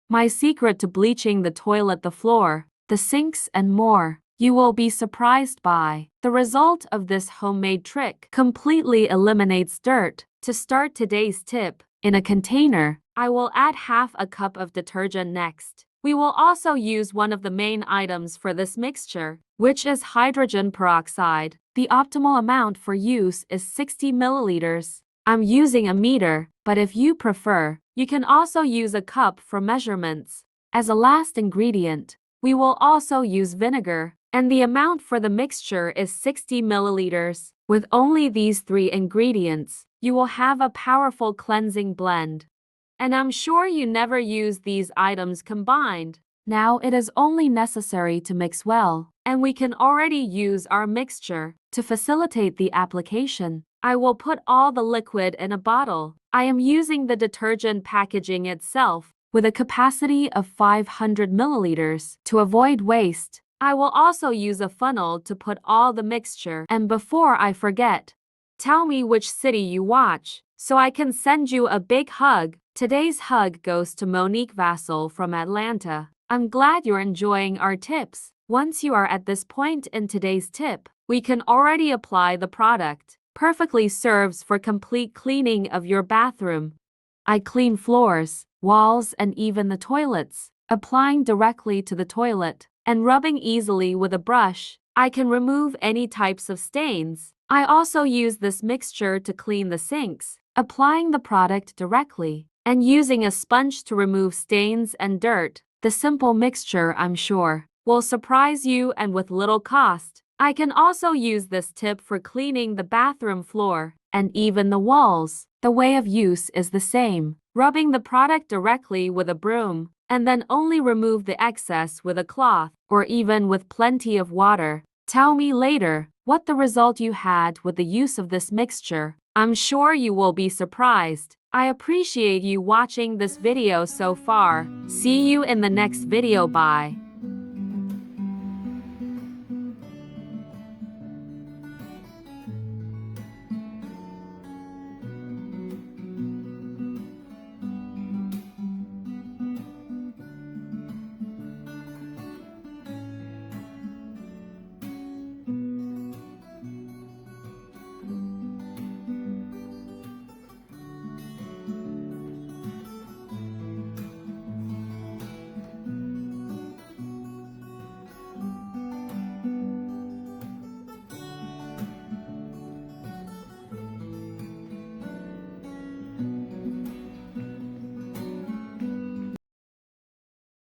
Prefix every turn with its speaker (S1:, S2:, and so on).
S1: my secret to bleaching the toilet, the floor, the sinks, and more. You will be surprised by the result of this homemade trick. Completely eliminates dirt. To start today's tip, in a container, I will add half a cup of detergent next. We will also use one of the main items for this mixture, which is hydrogen peroxide. The optimal amount for use is 60 milliliters. I'm using a meter, but if you prefer, you can also use a cup for measurements. As a last ingredient, we will also use vinegar, and the amount for the mixture is 60 milliliters. With only these 3 ingredients, you will have a powerful cleansing blend. And I'm sure you never use these items combined. Now it is only necessary to mix well, and we can already use our mixture. To facilitate the application, I will put all the liquid in a bottle. I am using the detergent packaging itself, with a capacity of 500 milliliters. To avoid waste, I will also use a funnel to put all the mixture. And before I forget, tell me which city you watch, so I can send you a big hug. Today's hug goes to Monique Vassell from Atlanta. I'm glad you're enjoying our tips. Once you are at this point in today's tip, we can already apply the product. Perfectly serves for complete cleaning of your bathroom. I clean floors, walls, and even the toilets. Applying directly to the toilet and rubbing easily with a brush, I can remove any types of stains. I also use this mixture to clean the sinks, applying the product directly and using a sponge to remove stains and dirt. The simple mixture, I'm sure, will surprise you, and with little cost. I can also use this tip for cleaning the bathroom floor and even the walls. The way of use is the same, rubbing the product directly with a broom, and then only remove the excess with a cloth, or even with plenty of water. Tell me later what the result you had with the use of this mixture. I'm sure you will be surprised. I appreciate you watching this video so far. See you in the next video. Bye.